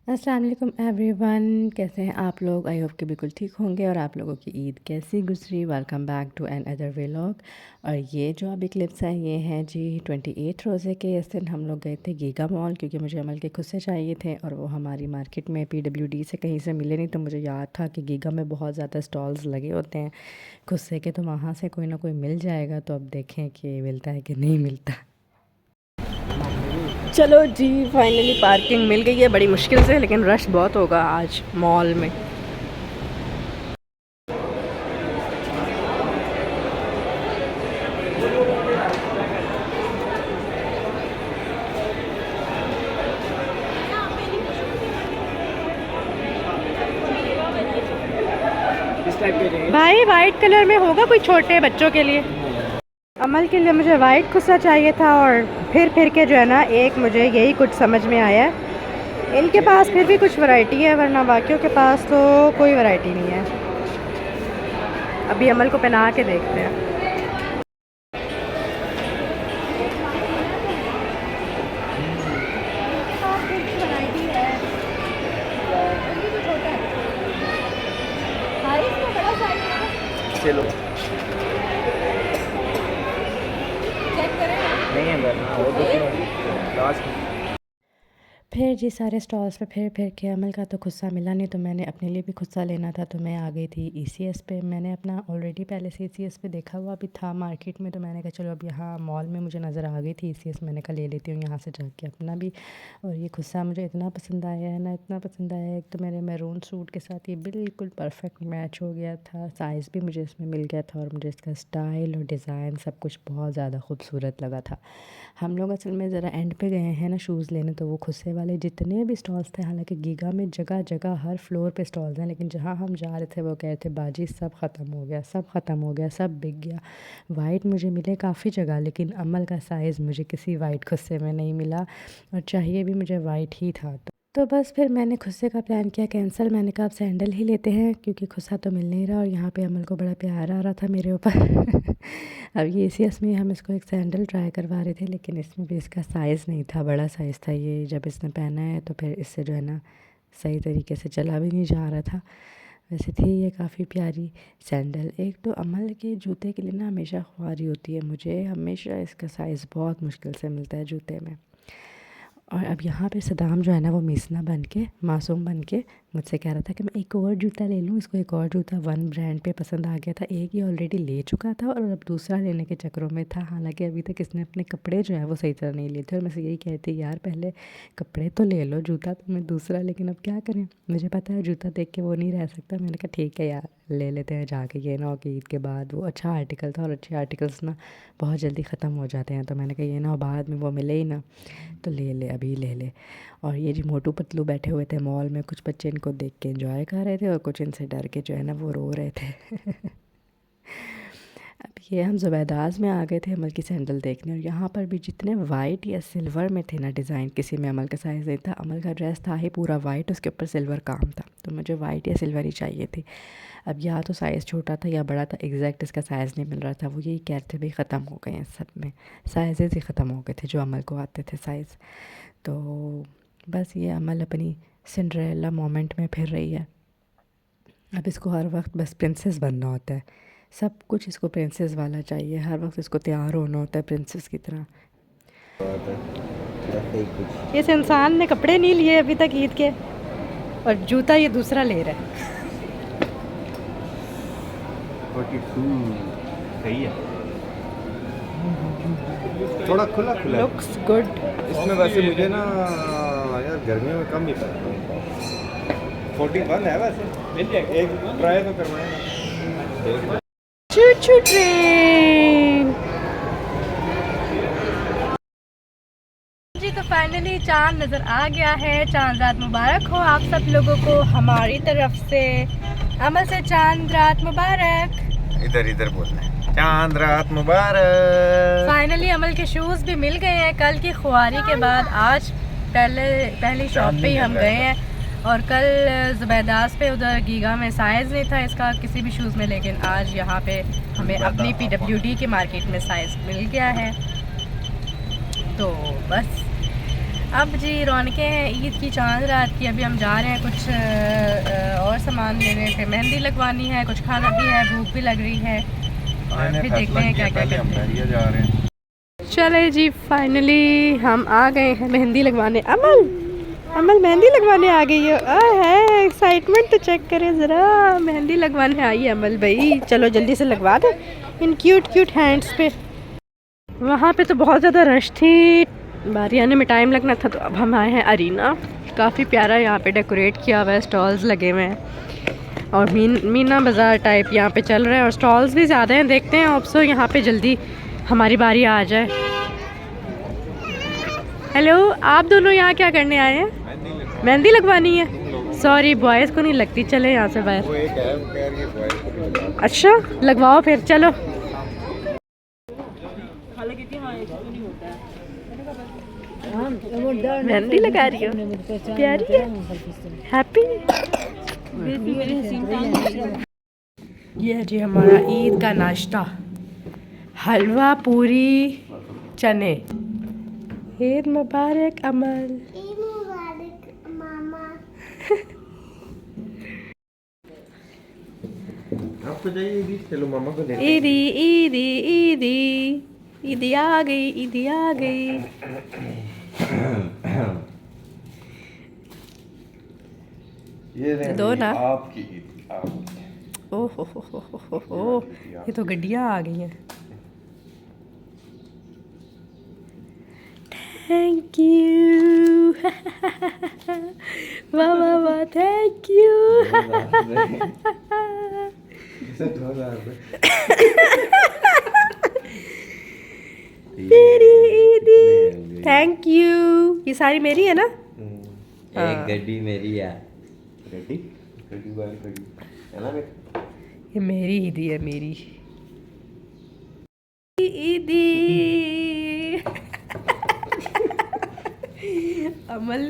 अस्सलाम वालेकुम एवरीवन, कैसे हैं आप लोग। आई होप कि बिल्कुल ठीक होंगे। और आप लोगों की ईद कैसी गुजरी। Welcome back to another vlog. और ये जो अभी क्लिप्स हैं ये हैं जी 28 रोज़े के। इस दिन हम लोग गए थे गीगा मॉल, क्योंकि मुझे अमल के खुद से चाहिए थे और वो हमारी मार्केट में PWD से कहीं से मिले नहीं। तो मुझे याद था कि गीगा में बहुत ज़्यादा स्टॉल्स लगे होते हैं खुद से के, तो वहाँ से कोई ना कोई मिल जाएगा। तो अब देखें कि मिलता है कि नहीं मिलता। चलो जी, फाइनली पार्किंग मिल गई है, बड़ी मुश्किल से, लेकिन रश बहुत होगा आज मॉल में। इस टाइप के चाहिए। भाई वाइट कलर में होगा कोई छोटे बच्चों के लिए। अमल के लिए मुझे वाइट कुर्ता चाहिए था और फिर के जो है ना एक मुझे यही कुछ समझ में आया है। इनके पास फिर भी कुछ वैरायटी है, वरना बाकियों के पास तो कोई वैरायटी नहीं है। अभी अमल को पहना के देखते हैं। चलो नहीं है बस, हाँ, वो तो लास्ट। फिर जी सारे स्टॉल्स पे फिर के अमल का तो खुस्सा मिला नहीं, तो मैंने अपने लिए भी खुस्सा लेना था। तो मैं आ गई थी ECS पे। मैंने अपना ऑलरेडी पहले से ECS पे देखा हुआ भी था मार्केट में, तो मैंने कहा चलो अब यहाँ मॉल में मुझे नज़र आ गई थी ECS, मैंने कहा ले लेती हूँ यहाँ से जाके अपना भी। और ये खुस्सा मुझे इतना पसंद आया है ना, इतना पसंद आया है। एक तो मेरे मैरून सूट के साथ ये बिल्कुल परफेक्ट मैच हो गया था, साइज़ भी मुझे इसमें मिल गया था, और मुझे इसका स्टाइल और डिज़ाइन सब कुछ बहुत ज़्यादा खूबसूरत लगा था। हम लोग असल में ज़रा एंड पे गए हैं ना शूज़ लेने, तो वो खुस्से वाले जितने भी स्टॉल्स थे, हालांकि गीगा में जगह जगह हर फ्लोर पे स्टॉल्स हैं, लेकिन जहाँ हम जा रहे थे वो कह रहे थे बाजी सब ख़त्म हो गया, सब ख़त्म हो गया, सब बिक गया। वाइट मुझे मिले काफ़ी जगह, लेकिन अमल का साइज़ मुझे किसी वाइट खुस्से में नहीं मिला, और चाहिए भी मुझे वाइट ही था। तो बस फिर मैंने खुस्से का प्लान किया कैंसिल। मैंने कहा अब सैंडल ही लेते हैं, क्योंकि खुस्सा तो मिल नहीं रहा, और यहाँ पे अमल को बड़ा प्यार आ रहा था मेरे ऊपर। अब ये ECS में हम इसको एक सैंडल ट्राई करवा रहे थे, लेकिन इसमें भी इसका साइज़ नहीं था, बड़ा साइज़ था ये। जब इसने पहना है तो फिर इससे जो है ना सही तरीके से चला भी नहीं जा रहा था। वैसे थी ये काफ़ी प्यारी सैंडल। एक तो अमल के जूते के लिए ना हमेशा ख्वारी होती है, मुझे हमेशा इसका साइज़ बहुत मुश्किल से मिलता है जूते में। और अब यहाँ पे सदाम जो है ना वो मीसना बन के, मासूम बन के मुझसे कह रहा था कि मैं एक और जूता ले लूँ। इसको एक और जूता वन ब्रांड पे पसंद आ गया था, एक ही ऑलरेडी ले चुका था और अब दूसरा लेने के चक्करों में था। हालांकि अभी तक इसने अपने कपड़े जो है वो सही तरह नहीं लिए थे, और मैं से यही कहती यार पहले कपड़े तो ले लो, जूता तो मैं दूसरा। लेकिन अब क्या करें, मुझे पता है जूता देख के वो नहीं रह सकता। मैंने कहा ठीक है यार ले लेते हैं जाके, ये ना हो कि ईद के बाद वो अच्छा आर्टिकल था, और अच्छे आर्टिकल्स ना बहुत जल्दी ख़त्म हो जाते हैं। तो मैंने कहा ये ना हो बाद में वो मिले ही ना, तो ले ले अभी ले ले। और ये जी मोटू पतलू बैठे हुए थे मॉल में, कुछ बच्चे इनको देख के एंजॉय कर रहे थे और कुछ इनसे डर के जो है ना वो रो रहे थे। अब ये हम ज़ुबैदाज में आ गए थे अमल की सैंडल देखने, और यहाँ पर भी जितने वाइट या सिल्वर में थे ना डिज़ाइन, किसी में अमल का साइज़ नहीं था। अमल का ड्रेस था ही पूरा वाइट, उसके ऊपर सिल्वर काम था, तो मुझे वाइट या सिल्वर ही चाहिए थी। अब या तो साइज़ छोटा था या बड़ा था, एग्जैक्ट इसका साइज़ नहीं मिल रहा था। वो यही कह रहे थे भाई ख़त्म हो गए हैं सब में, साइज़ ही ख़त्म हो गए थे जो अमल को आते थे साइज़। तो बस ये अमल अपनी सिंड्रेला मोमेंट में फिर रही है। अब इसको हर वक्त बस प्रिंसेस बनना होता है, सब कुछ इसको प्रिंसेस वाला चाहिए, हर वक्त इसको तैयार होना होता है प्रिंसेस की तरह। इस इंसान ने कपड़े नहीं लिए अभी तक ईद के, और जूता ये दूसरा ले रहा है। 42 सही है, थोड़ा खुला खुला है। Looks good. इसमें वैसे मुझे ना यार गर्मियों में कम ही पड़ता है। 41 है वैसे, मिल जाएगा, एक ट्राई तो करवाएंगे। चू चू ट्रेन जी। तो फाइनली चांद नज़र आ गया है। चांद रात मुबारक हो आप सब लोगों को हमारी तरफ से। अमल से चांद रात मुबारक। इधर इधर बोलना है, चांद रात मुबारक। फाइनली अमल के शूज़ भी मिल गए हैं। कल की खुआरी के बाद आज पहली शॉप पे ही हम गए हैं, और कल ज़ुबैदास पे उधर गीगा में साइज़ नहीं था इसका किसी भी शूज़ में, लेकिन आज यहाँ पे हमें अपनी PWD के मार्केट में साइज़ मिल गया है। तो बस अब जी रौनकें हैं ईद की, चांद रात की। अभी हम जा रहे हैं कुछ और सामान लेने, फिर मेहंदी लगवानी है, कुछ खाना भी है, भूख भी लग रही है, और फिर देखते हैं क्या क्या करते हैं। जा रहे हैं। चले जी, फाइनली हम आ गए हैं मेहंदी लगवाने। अमल मेहंदी लगवाने आ गई हो। है एक्साइटमेंट तो चेक करें ज़रा। मेहंदी लगवाने आई है अमल भाई। चलो जल्दी से लगवा दे इन क्यूट क्यूट हैंड्स पे। वहाँ पे तो बहुत ज़्यादा रश थी, बारी आने में टाइम लगना था, तो अब हम आए हैं अरीना। काफ़ी प्यारा यहाँ पे डेकोरेट किया हुआ है, स्टॉल्स लगे हुए हैं और मीना बाज़ार टाइप यहाँ पे चल रहा है, और स्टॉल्स भी ज़्यादा हैं। देखते हैं ऑप्सो यहाँ पे जल्दी हमारी बारी आ जाए। हेलो, आप दोनों यहाँ क्या करने आए हैं? मेहंदी लगवानी है। सॉरी, बॉयज़ को नहीं लगती। चले यहाँ से बाहर। अच्छा, लगवाओ फिर, चलो। मेहंदी लगा रही हो, प्यारी है, हैप्पी। ये है जी हमारा ईद का नाश्ता, हलवा, पूरी, चने। ईद मुबारक अमल। ईद मुबारक मामा। आपको चाहिए ईदी? चलो मामा को दे। ईदी ईदी ईदी ईदी आ गई, ईदी आ गई। ये दो ना। आपकी ईदी, आपकी। ओह हो, ये तो गड्डियाँ आ गई हैं। Thank you. वाह वाह वाह, थैंक यू। मेरी ईदी, थैंक यू। ये सारी मेरी है ना? एक गड्डी मेरी है। गड्डी गड्डी वाली गड्डी है ना बेटा? ये मेरी ईदी है, मेरी ईदी। अमल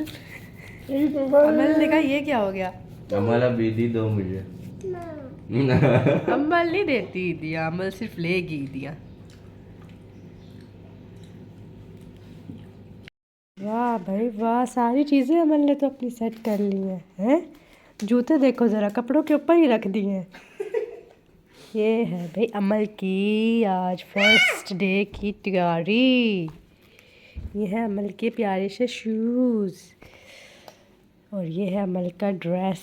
ने कहा ये क्या हो गया? हमारा बीदी दो मुझे। अमल नहीं देती ईदियाँ, अमल सिर्फ लेगी ईदियाँ। वाह भाई वाह, सारी चीज़ें अमल ने तो अपनी सेट कर ली हैं। जूते देखो ज़रा, कपड़ों के ऊपर ही रख दिए हैं। ये है भाई अमल की आज फर्स्ट डे की तैयारी। ये है अमल के प्यारे से शूज़, और ये है अमल का ड्रेस,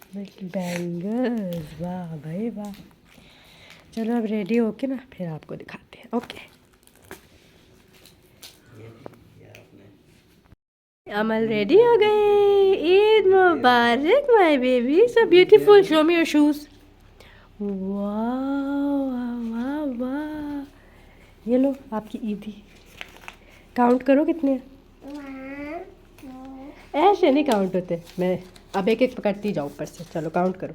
अमल की बैंगल्स। वाह भाई वाह। चलो अब रेडी होके ना फिर आपको दिखाते हैं। ओके, अमल रेडी हो गए। ईद मुबारक my baby, so beautiful. Show me your shoes. वाह वाह वाह। ये लो आपकी ईदी। काउंट करो कितने हैं। ऐसे नहीं काउंट होते, मैं अब एक एक पकड़ती जाऊँ ऊपर से। चलो काउंट करो।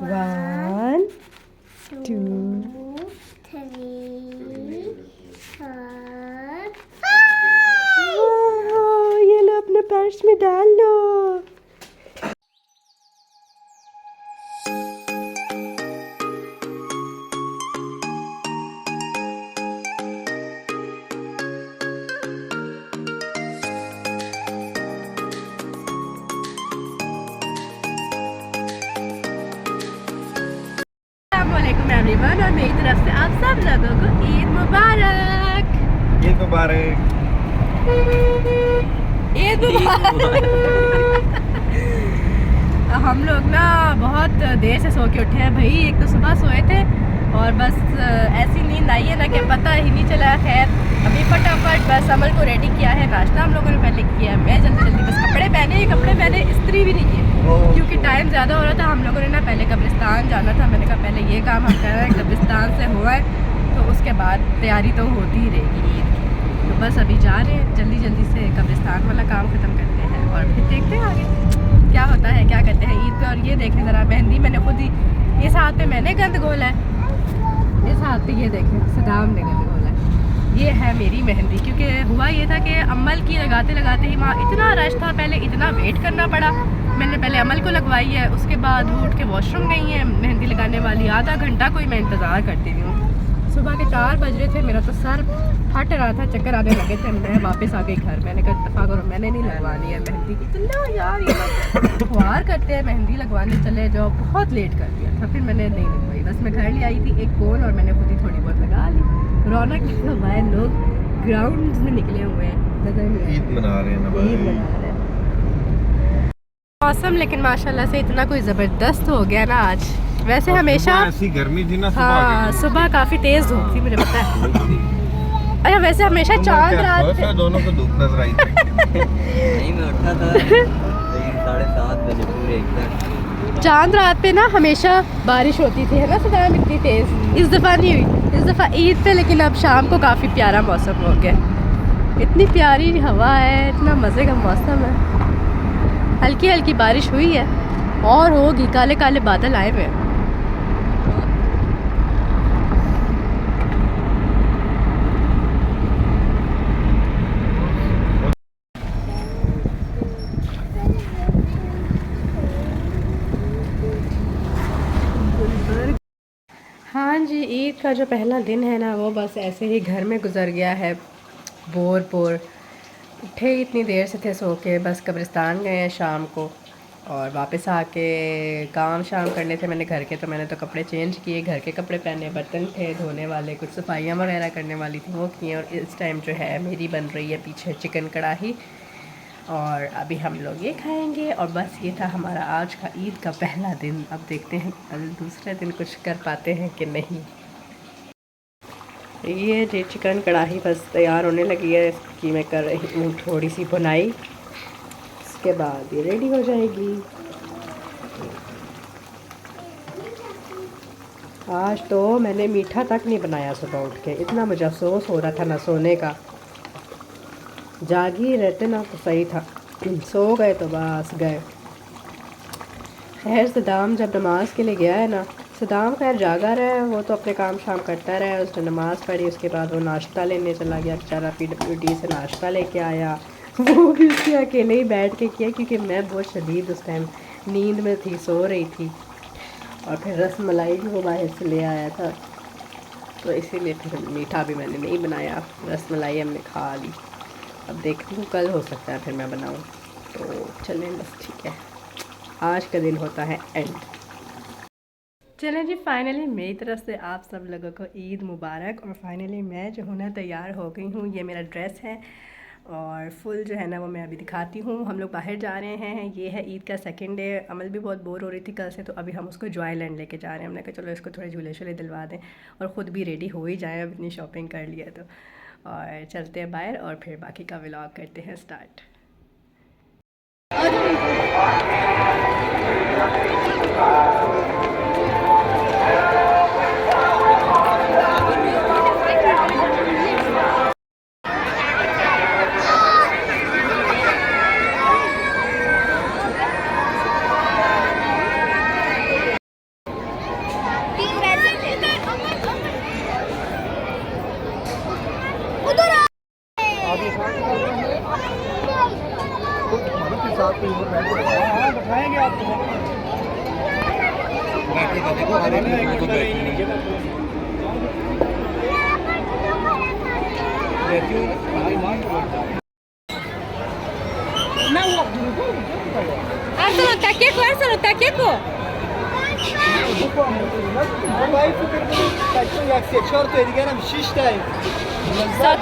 1 2 3 4। ये लो अपने पर्स में डाल लो। अस्सलामुअलैकुम एवरीवन, और मेरी तरफ से आप सब लोगों को ईद मुबारक। ईद मुबारक। ईद मुबारक। हम लोग ना बहुत देर से सो के उठे हैं भाई। एक तो सुबह सोए थे और बस ऐसी नींद आई है ना कि पता ही नहीं चला। खैर अभी फटाफट बस अमल को रेडी किया है, नाश्ता हम लोगों ने पहले किया है। मैं जल्दी जल्दी बस कपड़े पहने इस्त्री भी नहीं किए क्योंकि टाइम ज़्यादा हो रहा था। हम लोगों ने ना पहले कब्रिस्तान जाना था। मैंने कहा पहले ये काम हम कर रहे हैं, कब्रिस्तान से हुआ है तो उसके बाद तैयारी तो होती ही रहेगी ईद की। तो बस अभी जा रहे हैं, जल्दी जल्दी से कब्रिस्तान वाला काम ख़त्म करते हैं और फिर देखते हैं आगे क्या होता है, क्या करते हैं ईद पे। और ये देखें ज़रा, मेहंदी मैंने खुद ही, इस हाथ पे मैंने गंद घोला है, इस हाथ पे ये देखें सदाम ने गंद घोला है। ये है मेरी मेहंदी। क्योंकि हुआ ये था कि अमल की लगाते लगाते ही वहाँ इतना रश था, पहले इतना वेट करना पड़ा। मैंने पहले अमल को लगवाई है, उसके बाद वो उठ के वॉशरूम गई है मेहंदी लगाने वाली। आधा घंटा कोई मैं इंतज़ार करती रही हूँ। सुबह के 4 बज रहे थे, मेरा तो सर फट रहा था, चक्कर आने लगे थे। मैं वापस आ गई घर, मैंने कहा इत्तेफाक करो, मैंने नहीं लगवानी है मेहंदी की। तो ना यार ये ख्वार करते हैं, मेहंदी लगवाने चले जाओ, बहुत लेट कर दिया था। फिर मैंने नहीं लगवाई, बस मैं घर ले आई थी एक कोन और मैंने खुद ही थोड़ी बहुत लगा ली। रौनक हमारे लोग ग्राउंड में निकले हुए हैं, नजर नहीं आ रहे। ईद मना रहे हैं ना ईद मना रहे हैं। मौसम लेकिन माशाल्लाह से इतना कोई ज़बरदस्त हो गया ना आज। वैसे हमेशा ऐसी गर्मी थी ना हाँ सुबह काफ़ी तेज़ धूप थी, मुझे पता है। अच्छा वैसे हमेशा चांद रात पे दोनों को धूप नजर आई थी। नहीं मैं उठा था लेकिन 7:30 बजे पूरे एकदम। चांद रात पे ना हमेशा बारिश होती थी, है ना सदाम, इतनी तेज़। इस दफ़ा नहीं हुई, इस दफ़ा ईद पे, लेकिन अब शाम को काफ़ी प्यारा मौसम हो गया। इतनी प्यारी हवा है, इतना मज़े का मौसम है। हल्की हल्की बारिश हुई है और होगी, काले काले बादल आए हुए हैं। हाँ जी, ईद का जो पहला दिन है ना वो बस ऐसे ही घर में गुजर गया है। बोर उठे इतनी देर से थे सो के, बस कब्रिस्तान गए हैं शाम को और वापस आके काम शाम करने थे मैंने घर के, तो मैंने तो कपड़े चेंज किए, घर के कपड़े पहने, बर्तन थे धोने वाले, कुछ सफाइयाँ वगैरह करने वाली थी वो किए। और इस टाइम जो है मेरी बन रही है पीछे चिकन कढ़ाई और अभी हम लोग ये खाएंगे। और बस ये था हमारा आज का ईद का पहला दिन। अब देखते हैं कल दूसरे दिन कुछ कर पाते हैं कि नहीं। ये जी चिकन कढ़ाई बस तैयार होने लगी है, इसकी मैं कर रही हूँ थोड़ी सी भुनाई, इसके बाद ये रेडी हो जाएगी। आज तो मैंने मीठा तक नहीं बनाया सुबह उठ के, इतना मुझे अफसोस हो रहा था ना सोने का। जागी रहते ना तो सही था, सो गए तो बस गए। खैर सदाम जब नमाज के लिए गया है ना, सदाम खैर जागा रहा है, वो तो अपने काम शाम करता रहा है। उसने नमाज़ पढ़ी, उसके बाद वो नाश्ता लेने चला गया बेचारा, PWD से नाश्ता लेके आया। वो भी उसके अकेले ही बैठ के किया, क्योंकि मैं बहुत शदीद उस टाइम नींद में थी, सो रही थी। और फिर रस मलाई भी वो बाहर से ले आया था, तो इसीलिए फिर मीठा भी मैंने नहीं बनाया, रस मलाई हमने खा ली। अब देखती हूँ कल हो सकता है फिर मैं बनाऊँ, तो चलें बस ठीक है। आज का दिन होता है एंड। चलें जी, फाइनली मेरी तरफ से आप सब लोगों को ईद मुबारक। और फाइनली मैं जो हूँ ना तैयार हो गई हूँ, ये मेरा ड्रेस है और फुल जो है ना वो मैं अभी दिखाती हूँ। हम लोग बाहर जा रहे हैं, ये है ईद का सेकंड डे। अमल भी बहुत बोर हो रही थी कल से, तो अभी हम उसको जॉयलैंड लेके जा रहे हैं। हमने कहा चलो इसको थोड़े झूले शूले दिलवा दें और ख़ुद भी रेडी हो ही जाए, अब इतनी शॉपिंग कर लिया तो। और चलते हैं बाहर और फिर बाकी का व्लॉग करते हैं start. Arsano, taqueco. Saat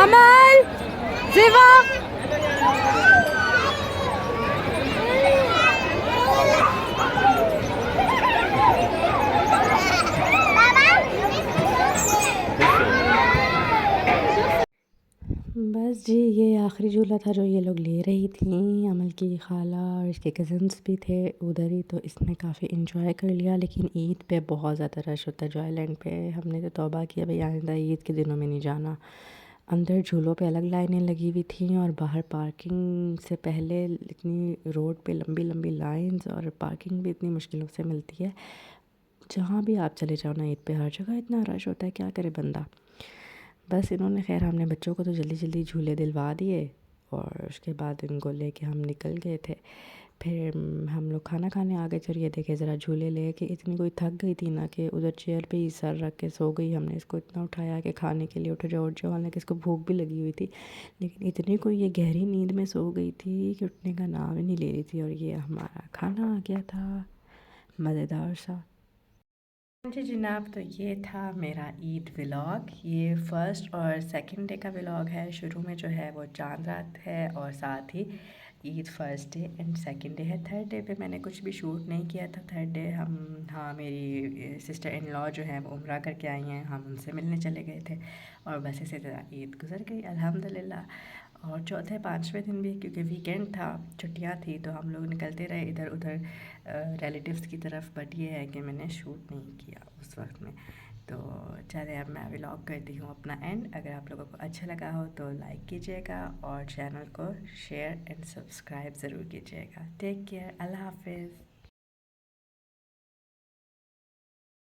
Amal, Ziva. बस जी ये आखिरी झूला था जो ये लोग ले रही थी, अमल की खाला और इसके कज़न्स भी थे उधर ही, तो इसने काफ़ी इंजॉय कर लिया। लेकिन ईद पे बहुत ज़्यादा रश होता है जॉयलैंड पे, हमने तो तौबा किया भाई आइंदा ईद के दिनों में नहीं जाना। अंदर झूलों पे अलग लाइनें लगी हुई थी और बाहर पार्किंग से पहले इतनी रोड पे लंबी लंबी लाइंस, और पार्किंग भी इतनी मुश्किलों से मिलती है। जहाँ भी आप चले जाओ ना ईद पे हर जगह इतना रश होता है, क्या करे बंदा। बस इन्होंने खैर हमने बच्चों को तो जल्दी जल्दी झूले दिलवा दिए और उसके बाद इनको लेके हम निकल गए थे। फिर हम लोग खाना खाने आ गए थे और ये देखे ज़रा झूले लेके इतनी कोई थक गई थी ना कि उधर चेयर पे ही सर रख के सो गई। हमने इसको इतना उठाया कि खाने के लिए उठ जाओ, हालांकि इसको भूख भी लगी हुई थी, लेकिन इतनी कोई ये गहरी नींद में सो गई थी कि उठने का नाम ही नहीं ले रही थी। और ये हमारा खाना आ गया था मज़ेदार सा। जी जनाब, तो ये था मेरा ईद व्लॉग। ये फ़र्स्ट और सेकंड डे का व्लॉग है। शुरू में जो है वो चांद रात है और साथ ही Eid first day and second day है। थर्ड डे पे मैंने कुछ भी शूट नहीं किया था। थर्ड डे मेरी सिस्टर इन लॉ जो है वो उम्रा करके आई हैं, हम उनसे मिलने चले गए थे और बस इसी तरह ईद गुजर गई अल्हम्दुलिल्लाह। और चौथे पाँचवें दिन भी क्योंकि वीकेंड था, छुट्टियां थी, तो हम लोग निकलते रहे इधर उधर रिलेटिव्स की तरफ। बट ये है कि मैंने शूट नहीं किया उस वक्त में। तो चले अब मैं व्लॉग करती हूँ अपना एंड। अगर आप लोगों को अच्छा लगा हो तो लाइक कीजिएगा और चैनल को शेयर एंड सब्सक्राइब ज़रूर कीजिएगा। टेक केयर, अल्लाह हाफिज़।